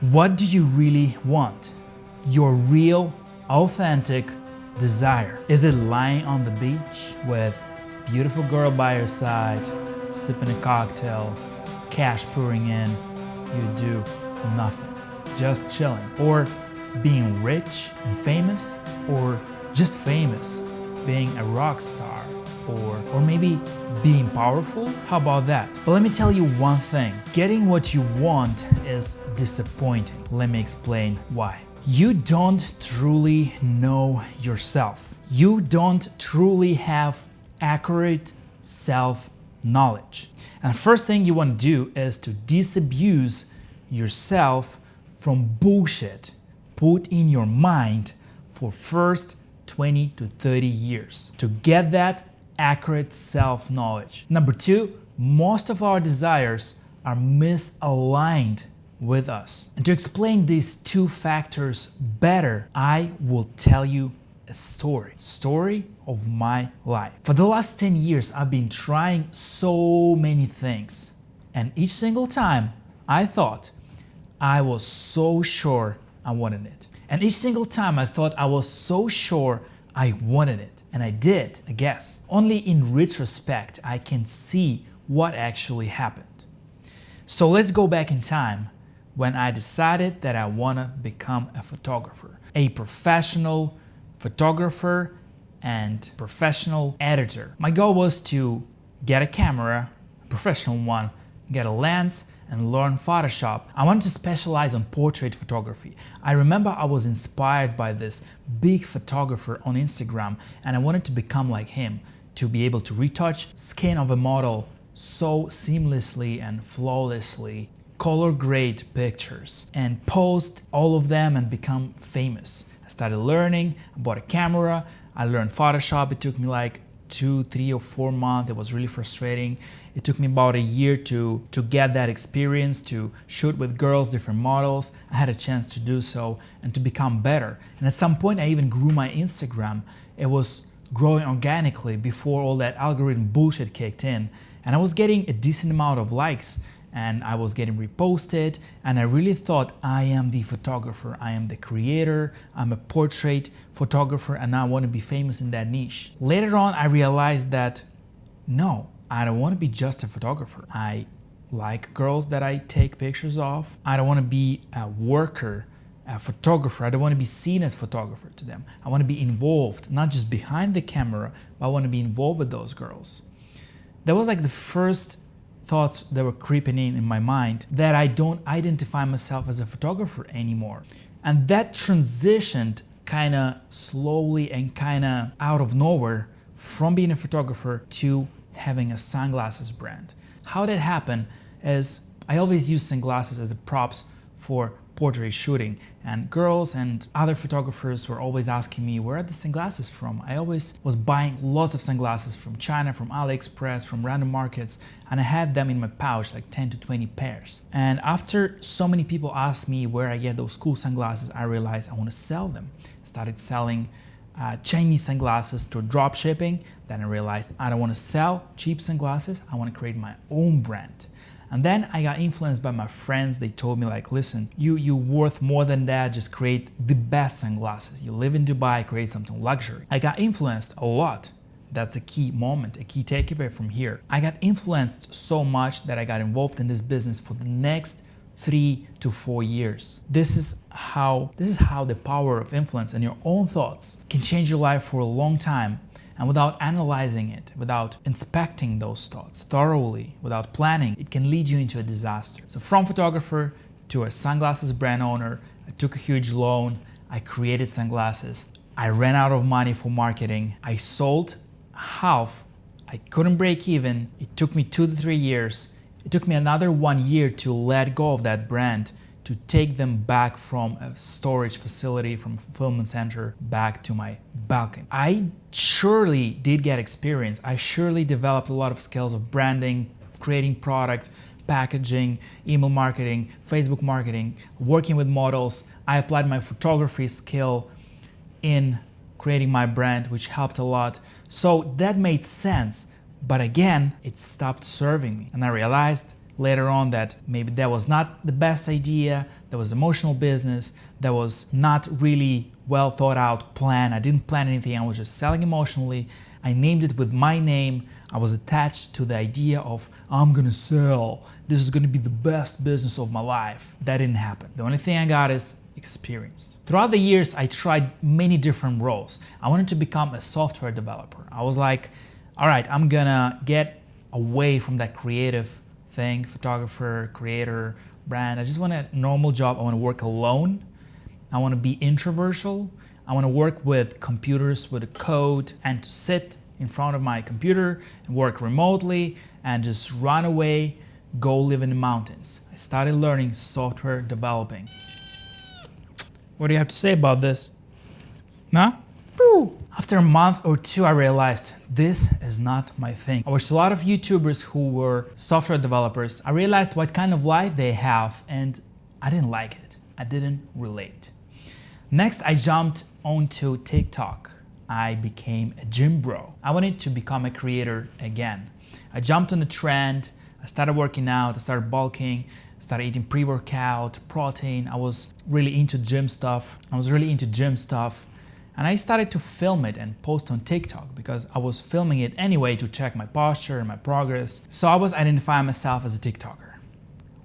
What do you really want? Your real, authentic desire. Is it lying on the beach with a beautiful girl by your side, sipping a cocktail, cash pouring in, you do nothing, just chilling? Or being rich and famous, or just famous, being a rock star, or maybe being powerful? How about that? But let me tell you one thing. Getting what you want is disappointing. Let me explain why. You don't truly know yourself. You don't truly have accurate self-knowledge. And first thing you want to do is to disabuse yourself from bullshit put in your mind for first 20 to 30 years to get that accurate self-knowledge. Number two, most of our desires are misaligned with us. And to explain these two factors better, I will tell you a story of my life. For the last 10 years, I've been trying so many things. And each single time, I thought I was so sure I wanted it. And each single time I thought I was so sure I wanted it. And I did, I guess. Only in retrospect, I can see what actually happened. So let's go back in time when I decided that I want to become a photographer, a professional photographer and professional editor. My goal was to get a camera, a professional one, get a lens, and learn Photoshop. I wanted to specialize on portrait photography. I remember I was inspired by this big photographer on Instagram, and I wanted to become like him, to be able to retouch skin of a model so seamlessly and flawlessly, color grade pictures, and post all of them and become famous. I started learning, I bought a camera, I learned Photoshop. It took me like 2, 3 or 4 months. It was really frustrating. It took me about a year to get that experience, to shoot with girls, different models. I had a chance to do so and to become better. And at some point I even grew my Instagram. It was growing organically before all that algorithm bullshit kicked in. And I was getting a decent amount of likes and I was getting reposted, and I really thought I am the photographer, I am the creator, I'm a portrait photographer, and I want to be famous in that niche. Later on, I realized that no, I don't want to be just a photographer. I like girls that I take pictures of. I don't want to be a worker, a photographer. I don't want to be seen as a photographer to them. I want to be involved, not just behind the camera, but I want to be involved with those girls. That was like the first thoughts that were creeping in my mind, that I don't identify myself as a photographer anymore. And that transitioned kind of slowly and kind of out of nowhere from being a photographer to having a sunglasses brand. How that happened is I always use sunglasses as a props for portrait shooting, and girls and other photographers were always asking me, where are the sunglasses from? I always was buying lots of sunglasses from China, from AliExpress, from random markets, and I had them in my pouch, like 10 to 20 pairs. And after so many people asked me where I get those cool sunglasses, I realized I want to sell them. I started selling Chinese sunglasses through drop shipping. Then I realized I don't want to sell cheap sunglasses, I want to create my own brand. And then I got influenced by my friends. They told me like, listen, you're worth more than that, just create the best sunglasses. You live in Dubai, create something luxury. I got influenced a lot. That's a key moment, a key takeaway from here. I got influenced so much that I got involved in this business for the next 3 to 4 years. This is how the power of influence and your own thoughts can change your life for a long time. And without analyzing it, without inspecting those thoughts thoroughly, without planning, it can lead you into a disaster. So from photographer to a sunglasses brand owner, I took a huge loan, I created sunglasses, I ran out of money for marketing, I sold half, I couldn't break even, it took me 2 to 3 years, it took me another 1 year to let go of that brand, to take them back from a storage facility, from a fulfillment center, back to my balcony. I surely did get experience. I surely developed a lot of skills of branding, creating product, packaging, email marketing, Facebook marketing, working with models. I applied my photography skill in creating my brand, which helped a lot. So that made sense. But again, it stopped serving me. And I realized later on that maybe that was not the best idea, that was emotional business, that was not really well thought out plan. I didn't plan anything, I was just selling emotionally. I named it with my name. I was attached to the idea of I'm gonna sell. This is gonna be the best business of my life. That didn't happen. The only thing I got is experience. Throughout the years, I tried many different roles. I wanted to become a software developer. I was like, all right, I'm gonna get away from that creative thing, photographer, creator, brand. I just want a normal job. I want to work alone. I want to be introversial. I want to work with computers, with code, and to sit in front of my computer and work remotely and just run away, go live in the mountains. I started learning software developing. What do you have to say about this? Nah? After a month or two, I realized this is not my thing. I watched a lot of YouTubers who were software developers. I realized what kind of life they have and I didn't like it. I didn't relate. Next, I jumped onto TikTok. I became a gym bro. I wanted to become a creator again. I jumped on the trend. I started working out. I started bulking. I started eating pre-workout, protein. I was really into gym stuff. And I started to film it and post on TikTok because I was filming it anyway to check my posture and my progress. So I was identifying myself as a TikToker.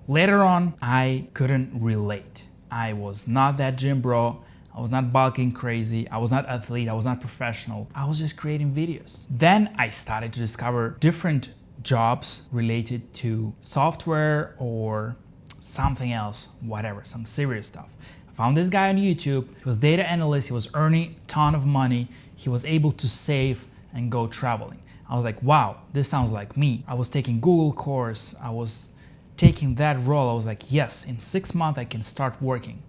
Later on, I couldn't relate. I was not that gym bro. I was not bulking crazy. I was not athlete. I was not professional. I was just creating videos. Then I started to discover different jobs related to software or something else, whatever, some serious stuff. I found this guy on YouTube. He was data analyst. He was earning a ton of money. He was able to save and go traveling. I was like, wow, this sounds like me. I was taking Google course. I was taking that role. I was like, yes, in 6 months I can start working.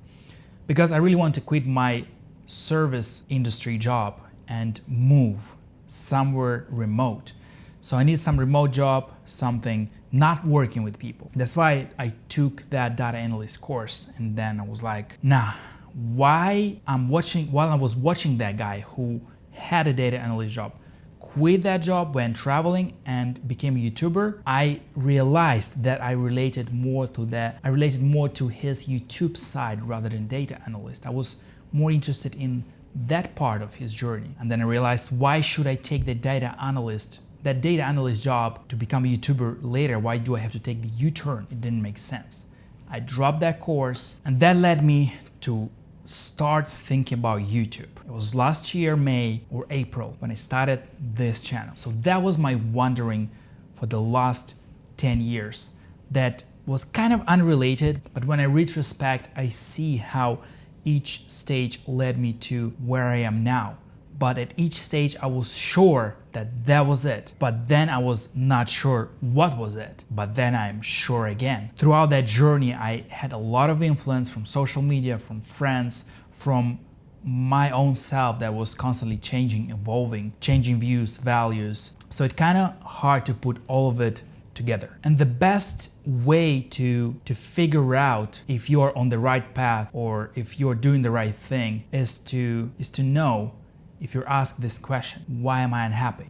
Because I really want to quit my service industry job and move somewhere remote. So I need some remote job, something not working with people. That's why I took that data analyst course. And then I was like, nah, while I was watching that guy who had a data analyst job, quit that job, went traveling and became a YouTuber, I realized that I related more to his YouTube side rather than data analyst. I was more interested in that part of his journey. And then I realized, why should I take that data analyst job to become a YouTuber later? Why do I have to take the U-turn? It didn't make sense. I dropped that course and that led me to start thinking about YouTube. It was last year, May or April, when I started this channel. So that was my wondering for the last 10 years. That was kind of unrelated, but when I retrospect, I see how each stage led me to where I am now. But at each stage, I was sure that was it. But then I was not sure what was it. But then I'm sure again. Throughout that journey, I had a lot of influence from social media, from friends, from my own self that was constantly changing, evolving, changing views, values. So it's kind of hard to put all of it together. And the best way to figure out if you are on the right path or if you're doing the right thing is to know. If you're asked this question, why am I unhappy?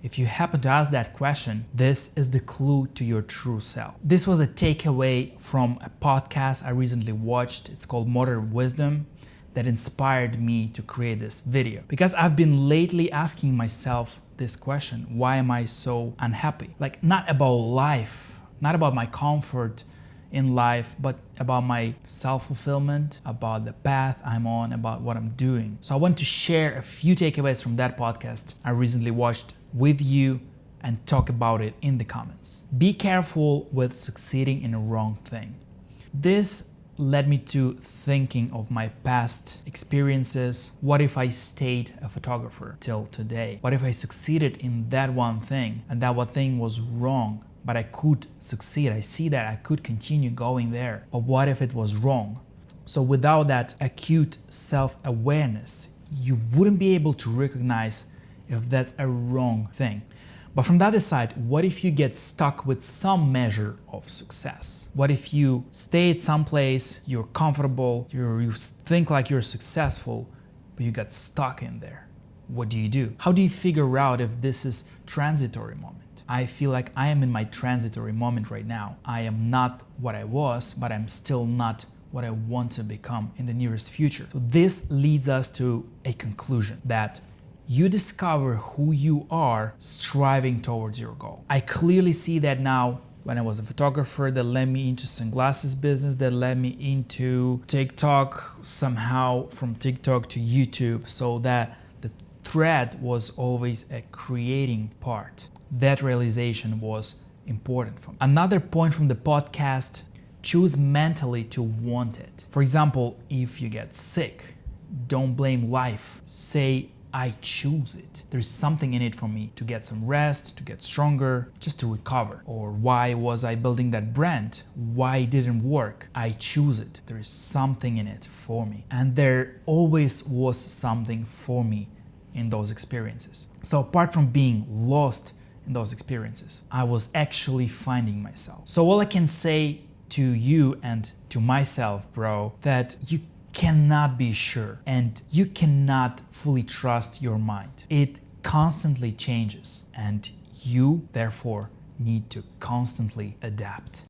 If you happen to ask that question, this is the clue to your true self. This was a takeaway from a podcast I recently watched. It's called Modern Wisdom, that inspired me to create this video. Because I've been lately asking myself this question, why am I so unhappy? Like, not about life, not about my comfort in life, but about my self-fulfillment, about the path I'm on, about what I'm doing. So I want to share a few takeaways from that podcast I recently watched with you and talk about it in the comments. Be careful with succeeding in a wrong thing. This led me to thinking of my past experiences. What if I stayed a photographer till today? What if I succeeded in that one thing and that one thing was wrong? But I could succeed. I see that I could continue going there. But what if it was wrong? So without that acute self-awareness, you wouldn't be able to recognize if that's a wrong thing. But from the other side, what if you get stuck with some measure of success? What if you stay at some place, you're comfortable, you think like you're successful, but you got stuck in there? What do you do? How do you figure out if this is transitory moment? I feel like I am in my transitory moment right now. I am not what I was, but I'm still not what I want to become in the nearest future. So this leads us to a conclusion that you discover who you are striving towards your goal. I clearly see that now when I was a photographer that led me into sunglasses business, that led me into TikTok, somehow from TikTok to YouTube, so that the thread was always a creating part. That realization was important for me. Another point from the podcast, choose mentally to want it. For example, if you get sick, don't blame life. Say, I choose it. There's something in it for me to get some rest, to get stronger, just to recover. Or why was I building that brand? Why it didn't work? I choose it. There is something in it for me. And there always was something for me in those experiences. So apart from being lost in those experiences, I was actually finding myself. So all I can say to you and to myself, bro, that you cannot be sure and you cannot fully trust your mind. It constantly changes and you therefore need to constantly adapt.